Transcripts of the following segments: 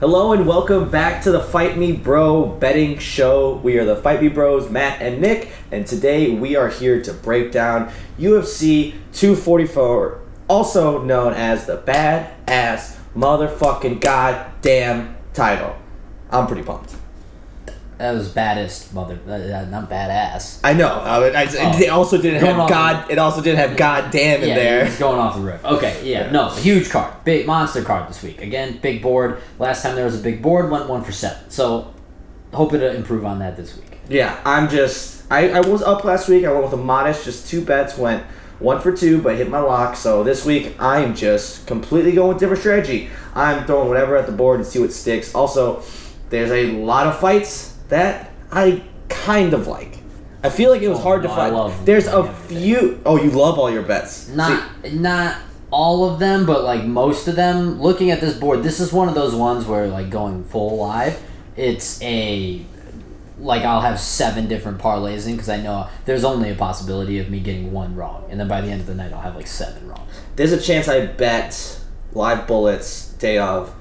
Hello and welcome back to the Fight Me Bro Betting Show. We are the Fight Me Bros, Matt and Nick, and today we are here to break down UFC 244, also known as the badass motherfucking goddamn title. I'm pretty pumped. That was baddest not badass. I know. It also didn't have God. It also didn't have goddamn in there. It's going off the rip. Okay, yeah, no, huge card, big monster card this week. Again, big board. Last time there was a big board, went 1 for 7. So, hoping to improve on that this week. Yeah, I was up last week. I went with a modest, just 2 bets, went 1 for 2, but hit my lock. So this week I'm just completely going with different strategy. I'm throwing whatever at the board and see what sticks. Also, there's a lot of fights that I kind of like. I feel like it was hard to find. There's a few. Oh, you love all your bets. Not all of them, but like most of them. Looking at this board, this is one of those ones where like going full live, I'll have 7 different parlays in because I know there's only a possibility of me getting 1 wrong, and then by the end of the night I'll have like 7 wrong. There's a chance I bet live bullets day of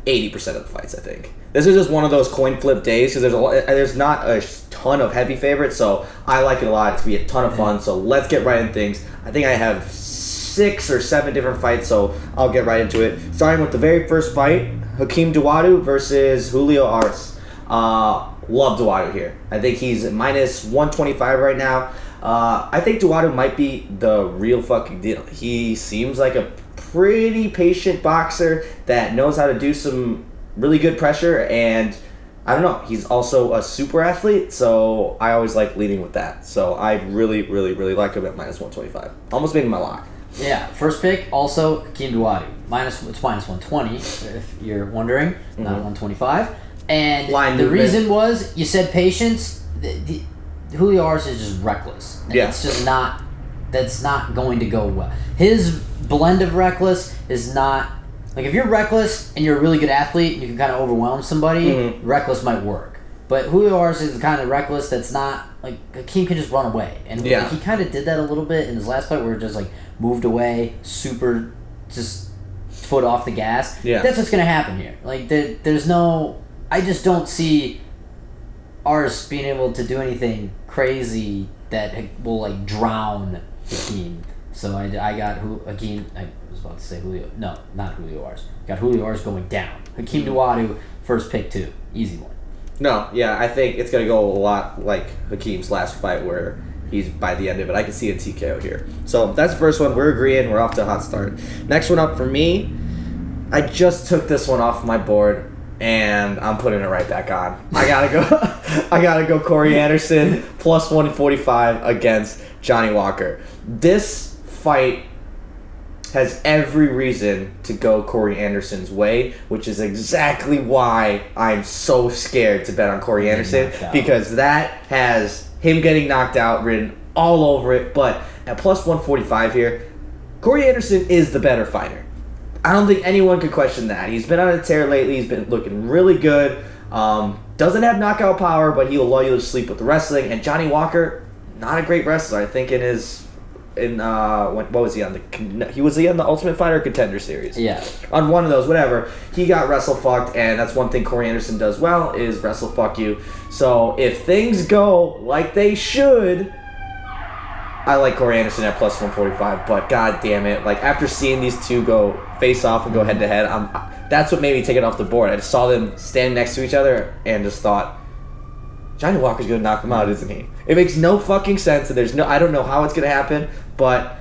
80% of the fights, I think. This is just one of those coin flip days because there's not a ton of heavy favorites, so I like it a lot. It's going to be a ton of fun, so let's get right into things. I think I have 6 or 7 different fights, so I'll get right into it. Starting with the very first fight, Hakeem Dawodu versus Julio Arce. Love Dawodu here. I think he's minus 125 right now. I think Dawodu might be the real fucking deal. He seems like a pretty patient boxer that knows how to do some really good pressure, and I don't know, he's also a super athlete, so I always like leading with that. So I really, really, really like him at minus 125. Almost made him my lock. Yeah, first pick, also Hakeem Dawodu. It's minus 120, if you're wondering, not 125. And the reason was, you said patience. Julio Arce is just reckless. And it's just not, that's not going to go well. His blend of reckless is not, like if you're reckless and you're a really good athlete and you can kind of overwhelm somebody, reckless might work. But Julio Arce is the kind of reckless that's not, like, Hakeem can just run away. And like, he kind of did that a little bit in his last fight where he just like moved away, super, just foot off the gas. Yeah. That's what's going to happen here. Like, there's no, I just don't see Arce being able to do anything crazy that will like drown Hakeem. So I got Hakeem. I was about to say Julio. No, not Julio Arce. Got Julio Arce going down. Hakeem Dawodu, first pick 2. Easy one. No, yeah, I think it's going to go a lot like Hakeem's last fight where he's by the end of it. I can see a TKO here. So that's the first one. We're agreeing. We're off to a hot start. Next one up for me, I just took this one off my board, and I'm putting it right back on. I gotta go Corey Anderson plus 145 against Johnny Walker. This fight has every reason to go Corey Anderson's way, which is exactly why I'm so scared to bet on Corey Anderson, because that has him getting knocked out written all over it. But at plus 145 here, Corey Anderson is the better fighter. I don't think anyone could question that. He's been on a tear lately. He's been looking really good. Doesn't have knockout power, but he'll lull you to sleep with the wrestling. And Johnny Walker, not a great wrestler. I think what was he on? He was on the Ultimate Fighter Contender Series. Yeah. On one of those, whatever. He got wrestle fucked, and that's one thing Corey Anderson does well is wrestle fuck you. So if things go like they should, I like Corey Anderson at plus 145, but god damn it, like after seeing these two go face off and go head to head, that's what made me take it off the board. I just saw them standing next to each other and just thought, Johnny Walker's gonna knock him out, isn't he? It makes no fucking sense, and I don't know how it's gonna happen, but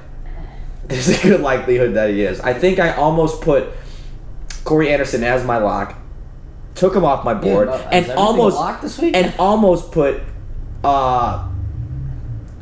there's a good likelihood that he is. I think I almost put Corey Anderson as my lock, took him off my board, and almost put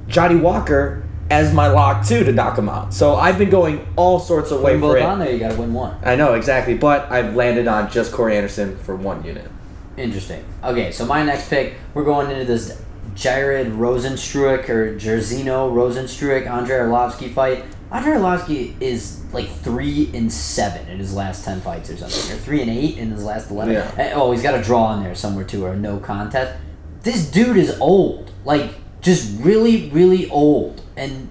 Johnny Walker as my lock too to knock him out. So I've been going all sorts of way for it. On there, you gotta win one. I know, exactly, but I've landed on just Corey Anderson for 1 unit. Interesting. Okay, so my next pick, we're going into this Jared Rosenstruik or Jairzinho Rosenstruik Andrei Arlovsky fight. Andrei Arlovsky is like 3-7 in his last 10 fights or something, or 3-8 in his last 11. Yeah. Oh, he's got a draw in there somewhere too, or a no contest. This dude is old, like just really, really old, and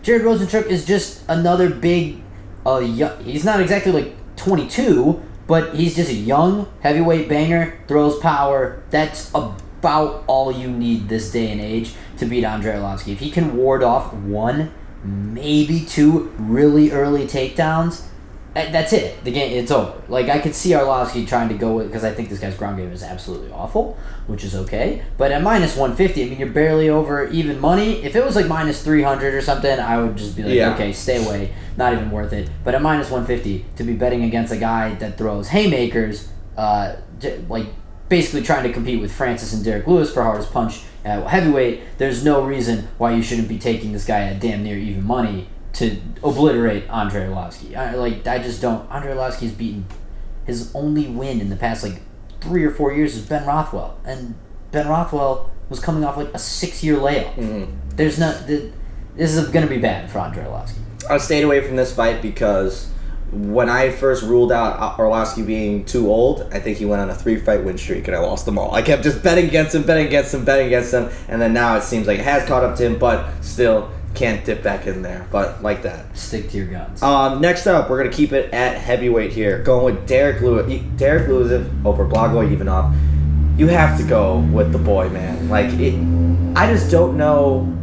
Jared Rosenstruik is just another big. He's not exactly like 22, But he's just a young heavyweight banger, throws power. That's about all you need this day and age to beat Andrei Arlovski. If he can ward off 1, maybe 2 really early takedowns, that's it. The game, it's over. Like, I could see Arlovski trying to go with, because I think this guy's ground game is absolutely awful, which is okay. But at minus 150, I mean, you're barely over even money. If it was like minus 300 or something, I would just be like, okay, stay away. Not even worth it. But at minus 150, to be betting against a guy that throws haymakers, like basically trying to compete with Francis and Derek Lewis for hardest punch at heavyweight, there's no reason why you shouldn't be taking this guy at damn near even money to obliterate Andrei Arlovski. I just don't. Andrei Arlovski's beaten. His only win in the past 3 or 4 years is Ben Rothwell, and Ben Rothwell was coming off a 6-year layoff. There's not. This is going to be bad for Andrei Arlovski. I stayed away from this fight because when I first ruled out Arlovski being too old, I think he went on a 3-fight win streak and I lost them all. I kept just betting against him, and then now it seems like it has caught up to him, but still can't dip back in there. But like that. Stick to your guns. Next up, we're going to keep it at heavyweight here. Going with Derek Lewis. Derek Lewis over Blagoy Ivanov. You have to go with the boy, man. I just don't know.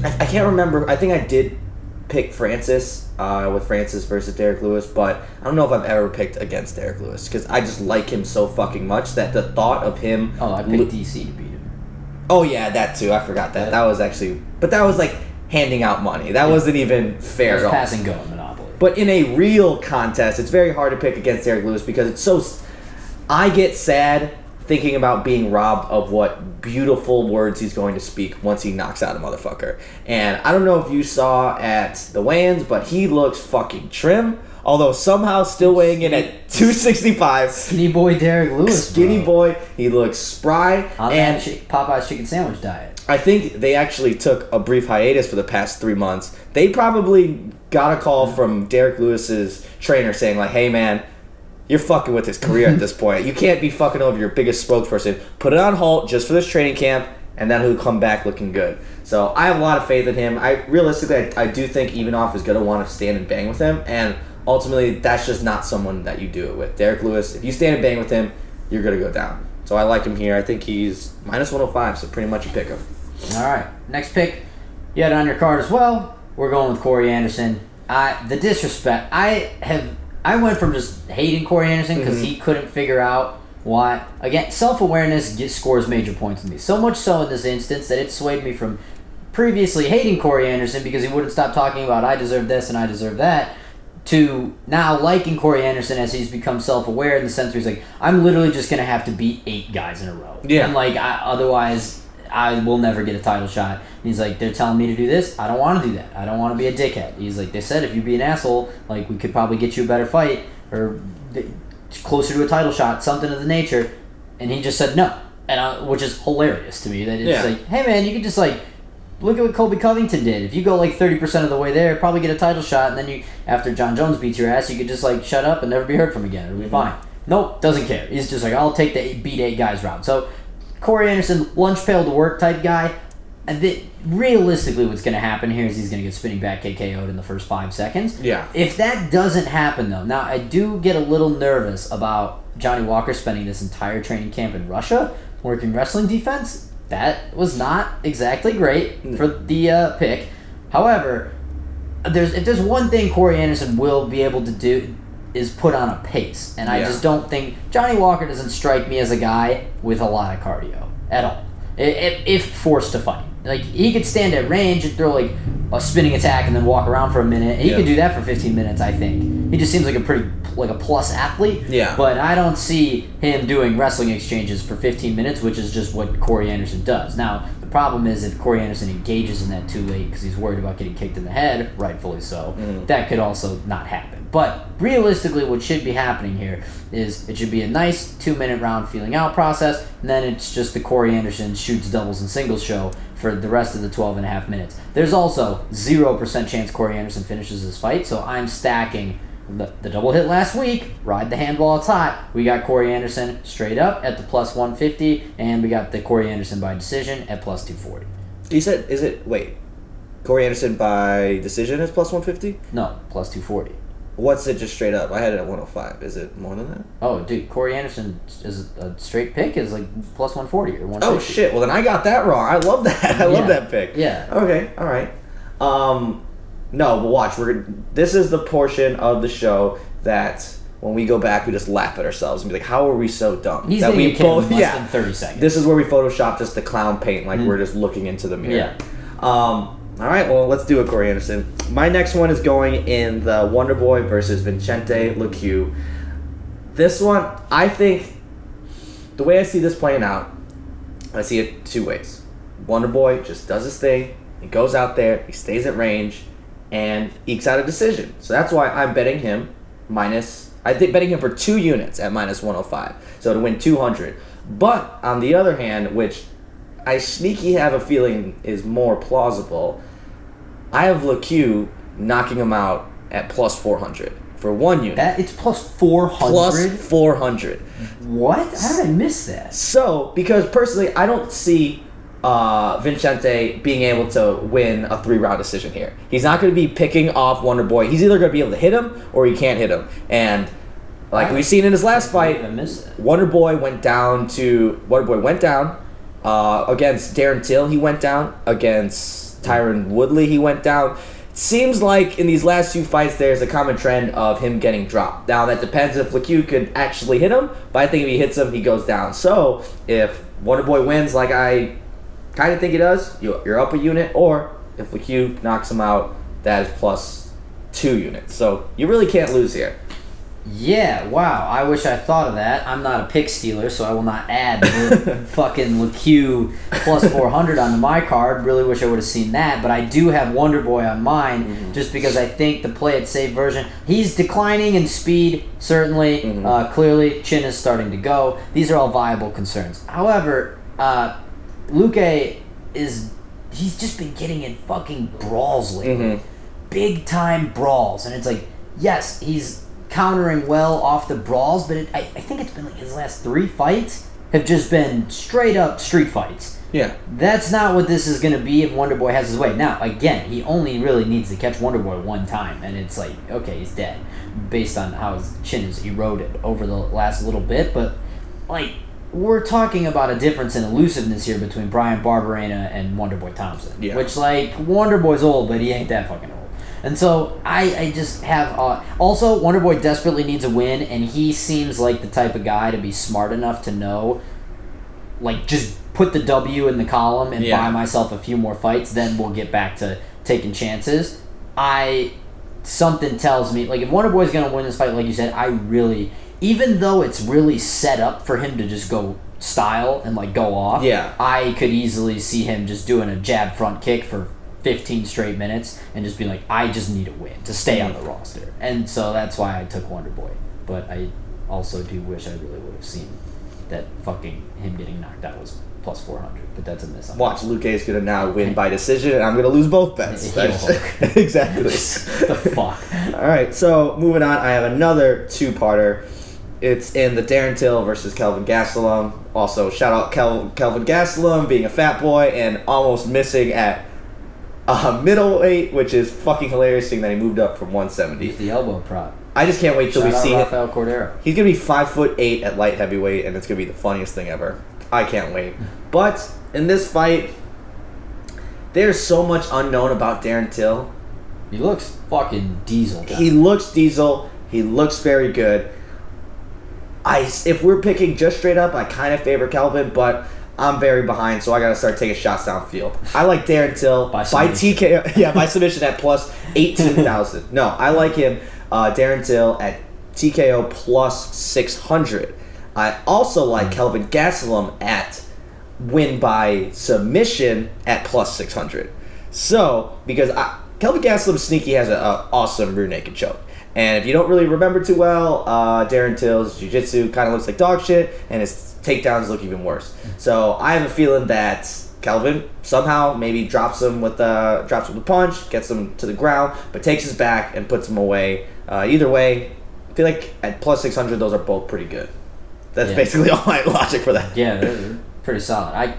I can't remember. I think I did pick Francis with Francis versus Derek Lewis, but I don't know if I've ever picked against Derek Lewis because I just like him so fucking much that the thought of him... Oh, I picked DC to beat him. Oh, yeah, that too. I forgot that. That was actually... But that was handing out money. That wasn't even fair at all. Pass and go in Monopoly. But in a real contest, it's very hard to pick against Derek Lewis because it's so... I get sad thinking about being robbed of what beautiful words he's going to speak once he knocks out a motherfucker. And I don't know if you saw at the weigh-ins, but he looks fucking trim, although somehow still weighing in at 265. Skinny boy Derek Lewis, Skinny boy. He looks spry. On that Popeye's chicken sandwich diet. I think they actually took a brief hiatus for the past 3 months. They probably got a call from Derek Lewis's trainer saying, hey, man, you're fucking with his career at this point. You can't be fucking over your biggest spokesperson. Put it on hold just for this training camp, and then he'll come back looking good. So I have a lot of faith in him. I do think Ivanov is going to want to stand and bang with him, and ultimately that's just not someone that you do it with. Derek Lewis, if you stand and bang with him, you're going to go down. So I like him here. I think he's minus 105, so pretty much a pick him. All right, next pick. You had it on your card as well. We're going with Corey Anderson. The disrespect. I went from just hating Corey Anderson because he couldn't figure out why. Again, self-awareness scores major points in me. So much so in this instance that it swayed me from previously hating Corey Anderson because he wouldn't stop talking about I deserve this and I deserve that, to now liking Corey Anderson as he's become self-aware in the sense where he's like, I'm literally just going to have to beat 8 guys in a row. Yeah. And otherwise I will never get a title shot. And he's like, they're telling me to do this. I don't want to do that. I don't want to be a dickhead. He's like, they said if you be an asshole, we could probably get you a better fight or closer to a title shot, something of the nature. And he just said no, and which is hilarious to me. That it's hey man, you could just look at what Colby Covington did. If you go 30% of the way there, probably get a title shot, and then you, after John Jones beats your ass, you could just shut up and never be heard from again. It'll be fine. Nope, doesn't care. He's just I'll take the beat 8 guys route. So Corey Anderson, lunch pail to work type guy. And realistically, what's going to happen here is he's going to get spinning back KKO'd in the first 5 seconds. Yeah. If that doesn't happen, though, now I do get a little nervous about Johnny Walker spending this entire training camp in Russia working wrestling defense. That was not exactly great for the pick. However, if there's one thing Corey Anderson will be able to do is put on a pace. And I just don't think Johnny Walker doesn't strike me as a guy with a lot of cardio at all. If forced to fight. He could stand at range and throw a spinning attack and then walk around for a minute. And he could do that for 15 minutes, I think. He just seems like a pretty a plus athlete. Yeah. But I don't see him doing wrestling exchanges for 15 minutes, which is just what Corey Anderson does. Now, the problem is if Corey Anderson engages in that too late because he's worried about getting kicked in the head, rightfully so, that could also not happen. But realistically, what should be happening here is it should be a nice 2-minute round feeling out process, and then it's just the Corey Anderson shoots doubles and singles show for the rest of the 12.5 minutes. There's also 0% chance Corey Anderson finishes this fight, so I'm stacking the double hit last week, ride the handball, it's hot. We got Corey Anderson straight up at the plus 150, and we got the Corey Anderson by decision at plus 240. You said, wait, Corey Anderson by decision is plus 150? No, plus 240. What's it just straight up? I had it at 105. Is it more than that? Oh, dude, Corey Anderson is a straight pick is like plus 140 or 150. Oh shit! Well, then I got that wrong. I love that. I love that pick. Yeah. Okay. All right. No, but watch. This is the portion of the show that when we go back, we just laugh at ourselves and be like, "How are we so dumb?" He's that we both in less than 30 seconds. This is where we Photoshop just the clown paint, like we're just looking into the mirror. Yeah. All right, well, let's do it, Corey Anderson. My next one is going in the Wonder Boy versus Vicente Luque. This one, I think, the way I see this playing out, I see it two ways. Wonder Boy just does his thing. He goes out there, he stays at range, and ekes out a decision. So that's why I'm betting him betting him for 2 units at minus 105. So to win 200. But on the other hand, which I sneaky have a feeling is more plausible, I have LeCue knocking him out at plus 400 for 1 unit. It's plus 400? Plus 400. What? How did I miss that? So, because personally, I don't see Vicente being able to win a 3-round decision here. He's not going to be picking off Wonder Boy. He's either going to be able to hit him or he can't hit him. And like we've seen in his last fight, Wonder Boy went down against Darren Till. He went down against Tyron Woodley. He went down. Seems like in these last 2 fights, there's a common trend of him getting dropped. Now that depends if LeCue could actually hit him, but I think if he hits him, he goes down. So if Wonder Boy wins, like I kind of think he does, you're up a unit. Or if LeCue knocks him out, that is plus 2 units. So you really can't lose here. Yeah, wow. I wish I thought of that. I'm not a pick stealer, so I will not add the fucking LeCue plus 400 onto my card. Really wish I would have seen that, but I do have Wonder Boy on mine just because I think the play it safe version, he's declining in speed, certainly. Clearly, chin is starting to go. These are all viable concerns. However, Luque he's just been getting in fucking brawls lately. Big time brawls. And it's like, yes, he's countering well off the brawls, but I think it's been like his last 3 fights have just been straight up street fights. Yeah. That's not what this is going to be if Wonder Boy has his way. Now, again, he only really needs to catch Wonder Boy 1 time, and it's like, okay, he's dead, based on how his chin is eroded over the last little bit, but, like, we're talking about a difference in elusiveness here between Brian Barberena and Wonder Boy Thompson. Yeah. Which, like, Wonder Boy's old, but he ain't that fucking old. And so I just have... also, Wonder Boy desperately needs a win, and he seems like the type of guy to be smart enough to know, like, just put the W in the column and buy myself a few more fights, then we'll get back to taking chances. Something tells me, like, if Wonder Boy's going to win this fight, like you said, even though it's really set up for him to just go style and, like, go off, I could easily see him just doing a jab front kick for 15 straight minutes and just be like, I just need a win to stay on the roster. And so that's why I took Wonder Boy. But I also do wish I really would have seen that fucking him getting knocked out was plus 400. But that's a miss. Watch, Luque's going to now win by decision, and I'm going to lose both bets. Exactly. The fuck? All right, so moving on, I have another 2-parter. It's in the Darren Till versus Kelvin Gastelum. Also, shout out Kelvin Gastelum being a fat boy and almost missing at middleweight, which is fucking hilarious, seeing that he moved up from 170. He's the elbow prop. I just can't wait till we see Rafael Cordero. He's gonna be 5'8" at light heavyweight, and it's gonna be the funniest thing ever. I can't wait. But in this fight, there's so much unknown about Darren Till. He looks fucking diesel. He looks diesel. He looks very good. If we're picking just straight up, I kind of favor Kelvin, but I'm very behind, so I gotta start taking shots downfield. I like Darren Till by TKO. Yeah, by submission at plus 18,000. No, I like him, Darren Till at TKO plus 600. I also like Kelvin Gastelum at win by submission at plus 600. So, because Kelvin Gastelum sneaky has an awesome rear naked choke. And if you don't really remember too well, Darren Till's jiu-jitsu kind of looks like dog shit, and his takedowns look even worse. So I have a feeling that Kelvin somehow maybe drops him with a punch, gets him to the ground, but takes his back and puts him away. Either way, I feel like at plus 600, those are both pretty good. That's basically all my logic for that. Yeah, they're pretty solid.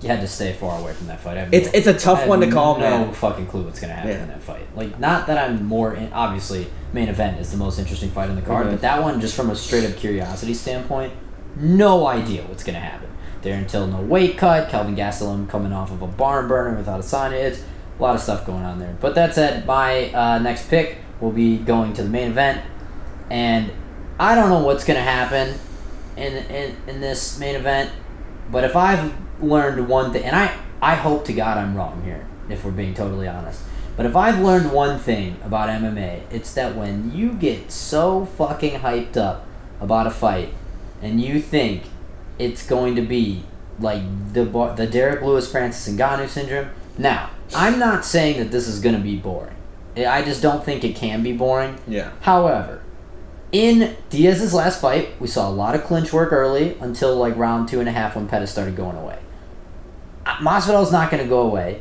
you had to stay far away from that fight. It's a tough one to call, man. No fucking clue what's gonna happen in that fight. Like, not that I'm obviously, main event is the most interesting fight in the card, but that one, just from a straight up curiosity standpoint, no idea what's gonna happen. There until no weight cut, Kelvin Gastelum coming off of a barn burner without Adesanya. It's a lot of stuff going on there. But that said, my next pick will be going to the main event, and I don't know what's gonna happen in this main event, but if I've learned one thing, and I hope to God I'm wrong here, if we're being totally honest, but if I've learned one thing about MMA, it's that when you get so fucking hyped up about a fight and you think it's going to be like the Derek Lewis Francis Ngannou syndrome. Now, I'm not saying that this is going to be boring. I just don't think it can be boring. Yeah. However, in Diaz's last fight, we saw a lot of clinch work early until like round 2.5 when Pettis started going away. Masvidal's not going to go away,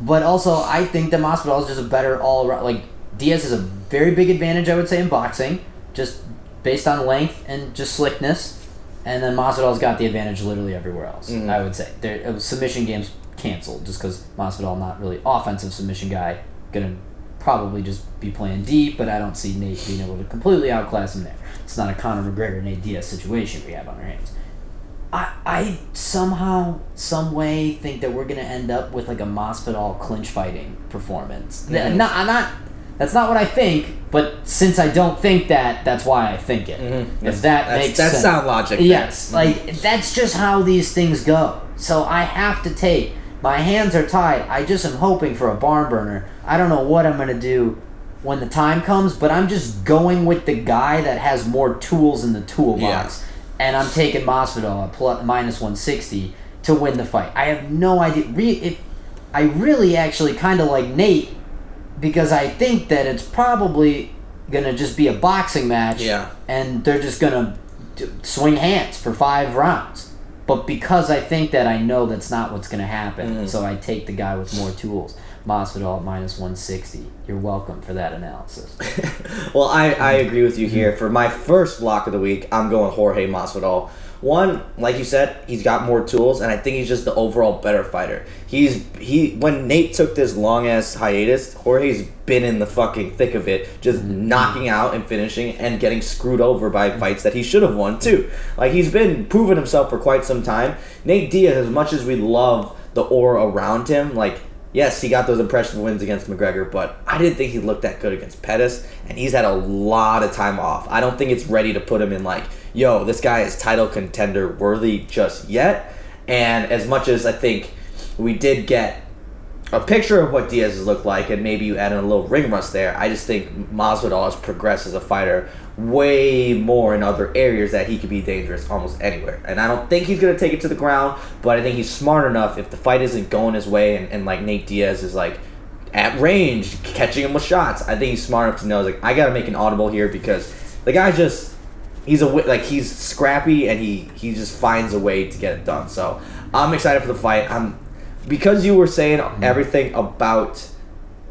but also I think that Masvidal is just a better all-around. Like, Diaz has a very big advantage, I would say, in boxing, just based on length and just slickness. And then Masvidal's got the advantage literally everywhere else, I would say. Submission games canceled just because Masvidal, not really offensive submission guy, going to probably just be playing deep, but I don't see Nate being able to completely outclass him there. It's not a Conor McGregor, Nate Diaz situation we have on our hands. I somehow, some way think that we're going to end up with like a Masvidal clinch fighting performance. That's not what I think, but since I don't think that, that's why I think it. If that makes sense. That's sound logic. Yes. Like, that's just how these things go. So I have to take, my hands are tied. I just am hoping for a barn burner. I don't know what I'm going to do when the time comes, but I'm just going with the guy that has more tools in the toolbox. And I'm taking Masvidal at -160 to win the fight. I have no idea. I really actually kind of like Nate, because I think that it's probably going to just be a boxing match, and they're just going to swing hands for 5 rounds. But because I think that, I know that's not what's going to happen, so I take the guy with more tools. Masvidal at -160. You're welcome for that analysis. Well, I agree with you here. For my first lock of the week, I'm going Jorge Masvidal. One, like you said, he's got more tools, and I think he's just the overall better fighter. When Nate took this long ass hiatus, Jorge's been in the fucking thick of it, just knocking out and finishing and getting screwed over by fights that he should have won too. Like, he's been proving himself for quite some time. Nate Diaz, as much as we love the aura around him, like, yes, he got those impressive wins against McGregor, but I didn't think he looked that good against Pettis, and he's had a lot of time off. I don't think it's ready to put him in like, yo, this guy is title contender worthy just yet. And as much as I think we did get a picture of what Diaz has looked like, and maybe you add in a little ring rust there, I just think Masvidal has progressed as a fighter way more in other areas that he could be dangerous almost anywhere. And I don't think he's going to take it to the ground, but I think he's smart enough, if the fight isn't going his way and like Nate Diaz is like at range, catching him with shots, I think he's smart enough to know, like, I got to make an audible here, because the guy just, he's scrappy, and he just finds a way to get it done. So I'm excited for the fight. Because you were saying everything about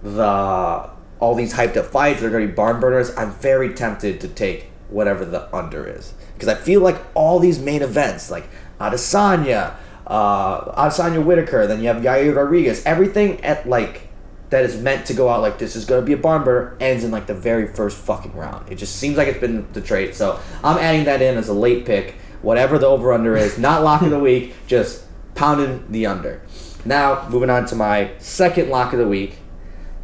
all these hyped up fights, they're going to be barn burners, I'm very tempted to take whatever the under is. Because I feel like all these main events, like Adesanya Whitaker, then you have Yair Rodriguez, everything at like that is meant to go out like this is going to be a barn burner ends in like the very first fucking round. It just seems like it's been the trait. So I'm adding that in as a late pick. Whatever the over under is, not lock of the week, just pounding the under. Now, moving on to my second lock of the week.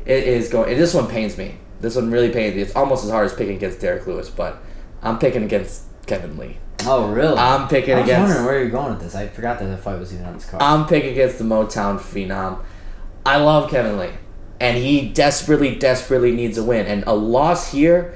This one pains me. This one really pains me. It's almost as hard as picking against Derek Lewis, but I'm picking against Kevin Lee. Oh, really? I'm picking against... I was wondering where you're going with this. I forgot that the fight was even on this card. I'm picking against the Motown Phenom. I love Kevin Lee, and he desperately, desperately needs a win. And a loss here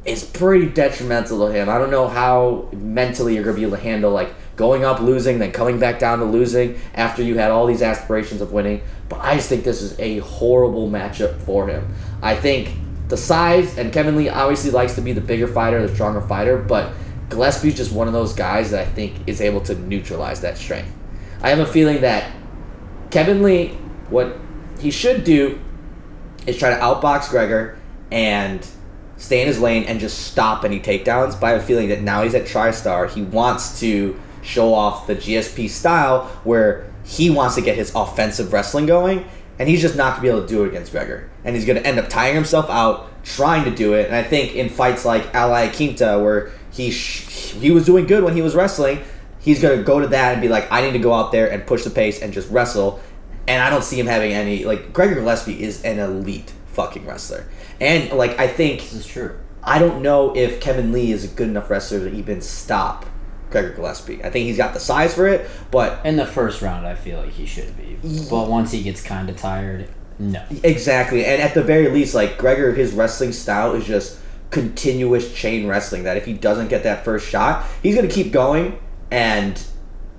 is pretty detrimental to him. I don't know how mentally you're going to be able to handle, like, going up, losing, then coming back down to losing after you had all these aspirations of winning. But I just think this is a horrible matchup for him. I think the size, and Kevin Lee obviously likes to be the bigger fighter, the stronger fighter, but Gillespie's just one of those guys that I think is able to neutralize that strength. I have a feeling that Kevin Lee, what he should do is try to outbox Gregor and stay in his lane and just stop any takedowns. But I have a feeling that now he's at TriStar, he wants to show off the GSP style where he wants to get his offensive wrestling going, and he's just not going to be able to do it against Gregor. And he's going to end up tiring himself out trying to do it. And I think in fights like Ally Quinta, where he was doing good when he was wrestling, he's going to go to that and be like, I need to go out there and push the pace and just wrestle. And I don't see him having any, like, Gregor Gillespie is an elite fucking wrestler. And, like, I think... This is true. I don't know if Kevin Lee is a good enough wrestler to even stop Gregor Gillespie. I think he's got the size for it, but... In the first round, I feel like he should be. But once he gets kind of tired, no. Exactly. And at the very least, like, Gregor, his wrestling style is just continuous chain wrestling, that if he doesn't get that first shot, he's going to keep going, and...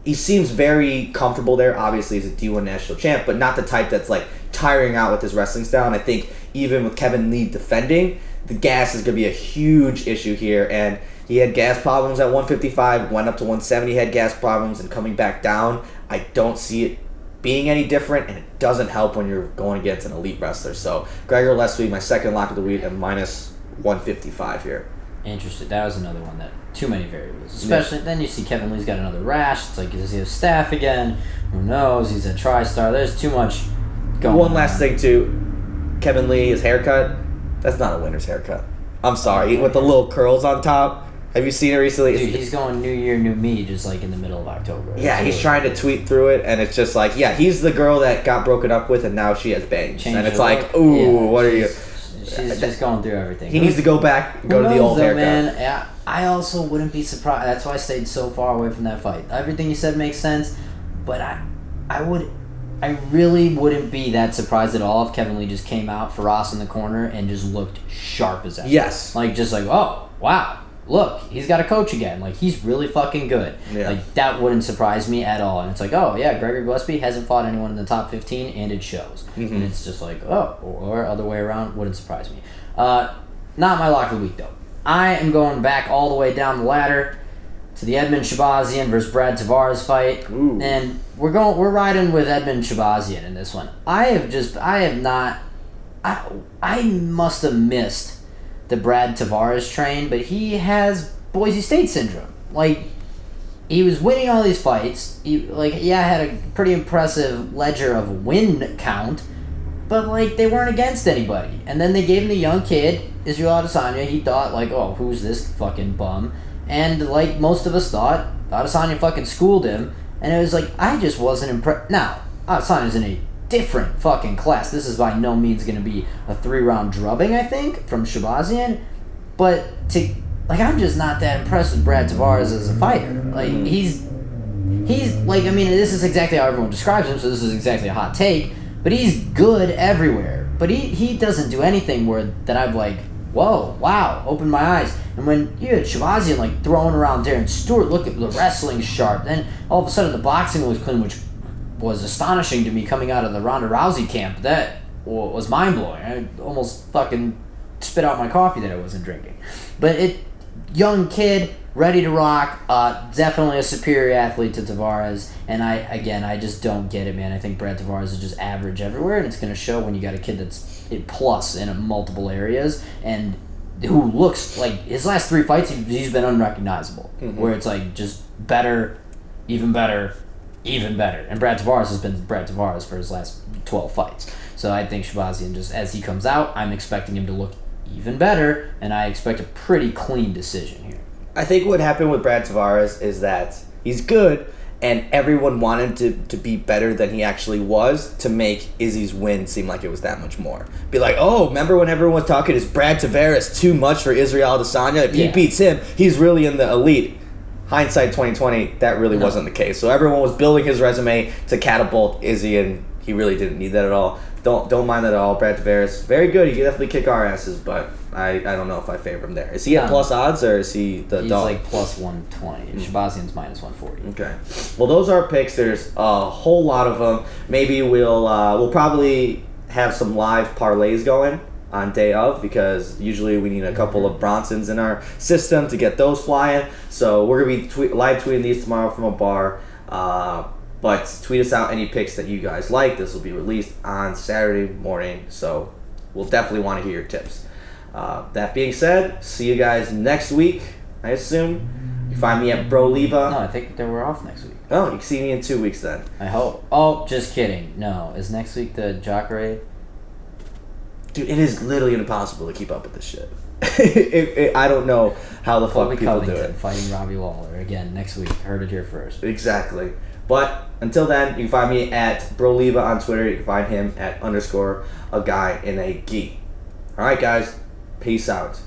He seems very comfortable there. Obviously, he's a D1 national champ, but not the type that's, like, tiring out with his wrestling style. And I think even with Kevin Lee defending, the gas is going to be a huge issue here. And he had gas problems at 155, went up to 170, had gas problems, and coming back down. I don't see it being any different, and it doesn't help when you're going against an elite wrestler. So, Gregor Gillespie, my second lock of the week, and minus 155 here. Interesting. That was another one that too many variables. Especially then you see Kevin Lee's got another rash. It's like, does he have staph again? Who knows? He's a TriStar. There's too much going on. One last thing too, Kevin Lee, his haircut. That's not a winner's haircut. I'm sorry, with the little curls on top. Have you seen it recently? Dude, he's going New Year, New Me, just like in the middle of October. Yeah, he's trying to tweet through it, and it's just like, yeah, he's the girl that got broken up with, and now she has bangs. And it's like, ooh, what are you? She's just going through everything. He needs to go back, go to the old haircut. Man, yeah, I also wouldn't be surprised. That's why I stayed so far away from that fight. Everything you said makes sense, but I really wouldn't be that surprised at all if Kevin Lee just came out for Ross in the corner and just looked sharp as ever. Yes. Like, just like, oh, wow. Look, he's got a coach again. Like, he's really fucking good. Yeah. Like, that wouldn't surprise me at all. And it's like, oh, yeah, Gregor Gillespie hasn't fought anyone in the top 15, and it shows. Mm-hmm. And it's just like, oh, or other way around, wouldn't surprise me. Not my lock of the week, though. I am going back all the way down the ladder to the Edmund Shabazian versus Brad Tavares fight. Ooh. And we're riding with Edmund Shabazian in this one. I must have missed the Brad Tavares train, but he has Boise State syndrome. Like, he was winning all these fights. He had a pretty impressive ledger of win count, but, like, they weren't against anybody. And then they gave him the young kid, Israel Adesanya. He thought, like, oh, who's this fucking bum? And, like, most of us thought, Adesanya fucking schooled him. And it was like, I just wasn't impressed. Now, Adesanya's in a different fucking class. This is by no means going to be a 3-round drubbing, I think, from Shabazian. But, I'm just not that impressed with Brad Tavares as a fighter. Like, he's like, I mean, this is exactly how everyone describes him, so this is exactly a hot take. But he's good everywhere. But he doesn't do anything that I've like, whoa, wow, opened my eyes. And when you had Shabazian like throwing around Darren Stewart, look at the wrestling sharp. Then all of a sudden the boxing was clean, which was astonishing to me coming out of the Ronda Rousey camp. That was mind blowing. I almost fucking spit out my coffee that I wasn't drinking. But young kid, ready to rock, definitely a superior athlete to Tavares, and I just don't get it, man. I think Brad Tavares is just average everywhere, and it's going to show when you got a kid that's plus in multiple areas, and who looks like his last 3 fights, he's been unrecognizable, where it's like just better, even better, even better. And Brad Tavares has been Brad Tavares for his last 12 fights. So I think Shabazian, just as he comes out, I'm expecting him to look even better, and I expect a pretty clean decision here. I think what happened with Brad Tavares is that he's good, and everyone wanted to be better than he actually was to make Izzy's win seem like it was that much more. Be like, oh, remember when everyone was talking, is Brad Tavares too much for Israel Adesanya? If he beats him, he's really in the elite. Hindsight 2020, that really wasn't the case. So everyone was building his resume to catapult Izzy, and he really didn't need that at all. Don't mind that at all. Brad Tavares, very good. He can definitely kick our asses, but I don't know if I favor him there. Is he at plus odds, or is he the dog? He's like plus 120. Shabazian's minus 140. Okay. Well, those are our picks. There's a whole lot of them. Maybe we'll probably have some live parlays going on day of, because usually we need a couple of Bronsons in our system to get those flying. So we're going to be live tweeting these tomorrow from a bar. But tweet us out any picks that you guys like. This will be released on Saturday morning, so we'll definitely want to hear your tips. That being said, see you guys next week, I assume. You find me at Bro Leva. No, I think they were off next week. Oh, you can see me in 2 weeks then. I hope. Oh, just kidding. No, is next week the Jacare? Dude, it is literally impossible to keep up with this shit. I don't know how the fuck people do it. Fighting Robbie Lawler again next week. Heard it here first. Exactly. But until then, you can find me at Bro Leva on Twitter. You can find him at _a guy in a gi. All right, guys. Peace out.